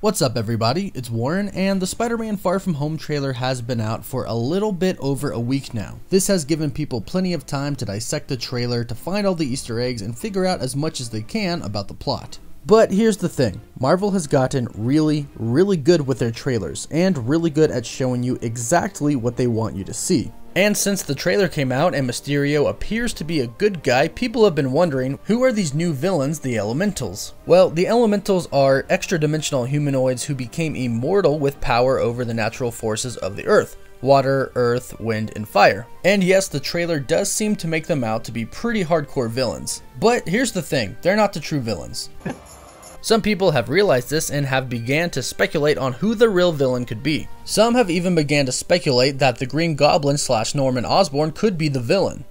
What's up everybody, it's Warren, and the Spider-Man Far From Home trailer has been out for a little bit over a week now. This has given people plenty of time to dissect the trailer, to find all the Easter eggs, and figure out as much as they can about the plot. But here's the thing, Marvel has gotten really good with their trailers, and really good at showing you exactly what they want you to see. And since the trailer came out and Mysterio appears to be a good guy, people have been wondering, who are these new villains, the Elementals? Well, the Elementals are extra-dimensional humanoids who became immortal with power over the natural forces of the Earth. Water, earth, wind, and fire. And yes, the trailer does seem to make them out to be pretty hardcore villains. But here's the thing, they're not the true villains. Some people have realized this and have began to speculate on who the real villain could be. Some have even began to speculate that the Green Goblin / Norman Osborn could be the villain.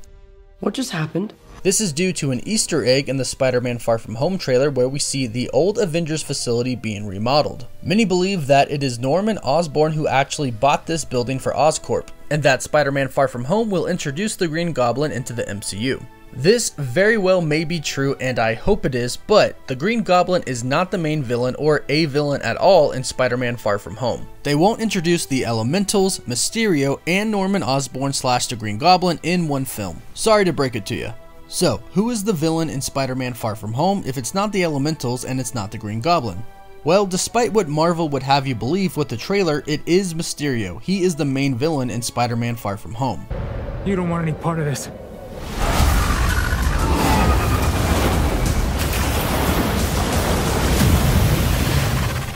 What just happened? This is due to an Easter egg in the Spider-Man Far From Home trailer where we see the old Avengers facility being remodeled. Many believe that it is Norman Osborn who actually bought this building for Oscorp, and that Spider-Man Far From Home will introduce the Green Goblin into the MCU. This very well may be true, and I hope it is, but the Green Goblin is not the main villain or a villain at all in Spider-Man Far From Home. They won't introduce the Elementals, Mysterio, and Norman Osborn / the Green Goblin in one film. Sorry to break it to you. So, who is the villain in Spider-Man Far From Home if it's not the Elementals and it's not the Green Goblin? Well, despite what Marvel would have you believe with the trailer, it is Mysterio. He is the main villain in Spider-Man Far From Home. You don't want any part of this.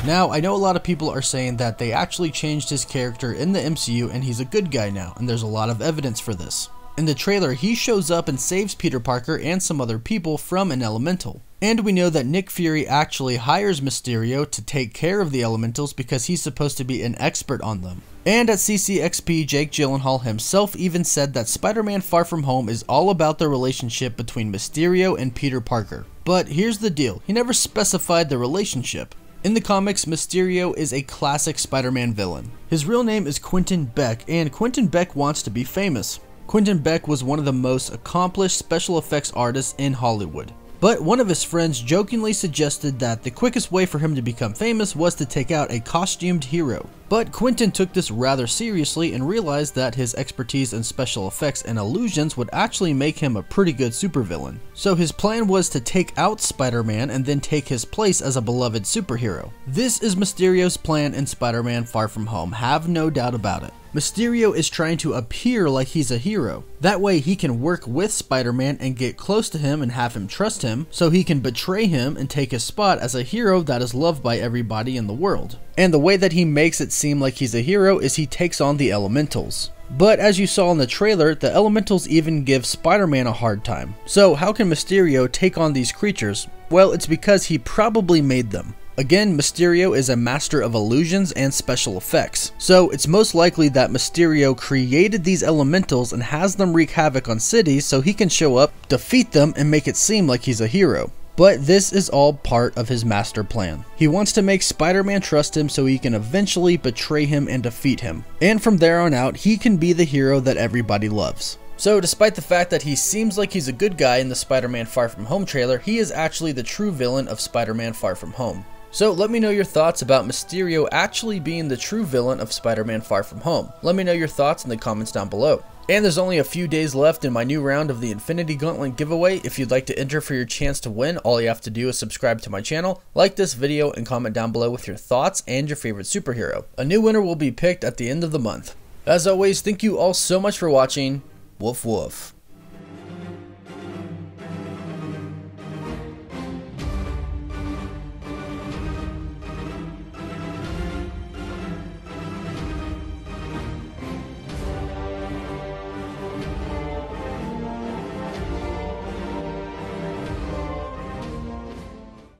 Now, I know a lot of people are saying that they actually changed his character in the MCU and he's a good guy now, and there's a lot of evidence for this. In the trailer, he shows up and saves Peter Parker and some other people from an elemental. And we know that Nick Fury actually hires Mysterio to take care of the elementals because he's supposed to be an expert on them. And at CCXP, Jake Gyllenhaal himself even said that Spider-Man Far From Home is all about the relationship between Mysterio and Peter Parker. But here's the deal, he never specified the relationship. In the comics, Mysterio is a classic Spider-Man villain. His real name is Quentin Beck, and Quentin Beck wants to be famous. Quentin Beck was one of the most accomplished special effects artists in Hollywood. But one of his friends jokingly suggested that the quickest way for him to become famous was to take out a costumed hero. But Quentin took this rather seriously and realized that his expertise in special effects and illusions would actually make him a pretty good supervillain. So his plan was to take out Spider-Man and then take his place as a beloved superhero. This is Mysterio's plan in Spider-Man Far From Home, have no doubt about it. Mysterio is trying to appear like he's a hero. That way he can work with Spider-Man and get close to him and have him trust him, so he can betray him and take his spot as a hero that is loved by everybody in the world. And the way that he makes it seem like he's a hero is he takes on the Elementals. But as you saw in the trailer, the Elementals even give Spider-Man a hard time. So how can Mysterio take on these creatures? Well, it's because he probably made them. Again, Mysterio is a master of illusions and special effects, so it's most likely that Mysterio created these elementals and has them wreak havoc on cities so he can show up, defeat them, and make it seem like he's a hero. But this is all part of his master plan. He wants to make Spider-Man trust him so he can eventually betray him and defeat him. And from there on out, he can be the hero that everybody loves. So despite the fact that he seems like he's a good guy in the Spider-Man Far From Home trailer, he is actually the true villain of Spider-Man Far From Home. So let me know your thoughts about Mysterio actually being the true villain of Spider-Man Far From Home. Let me know your thoughts in the comments down below. And there's only a few days left in my new round of the Infinity Gauntlet giveaway. If you'd like to enter for your chance to win, all you have to do is subscribe to my channel, like this video, and comment down below with your thoughts and your favorite superhero. A new winner will be picked at the end of the month. As always, thank you all so much for watching. Woof woof.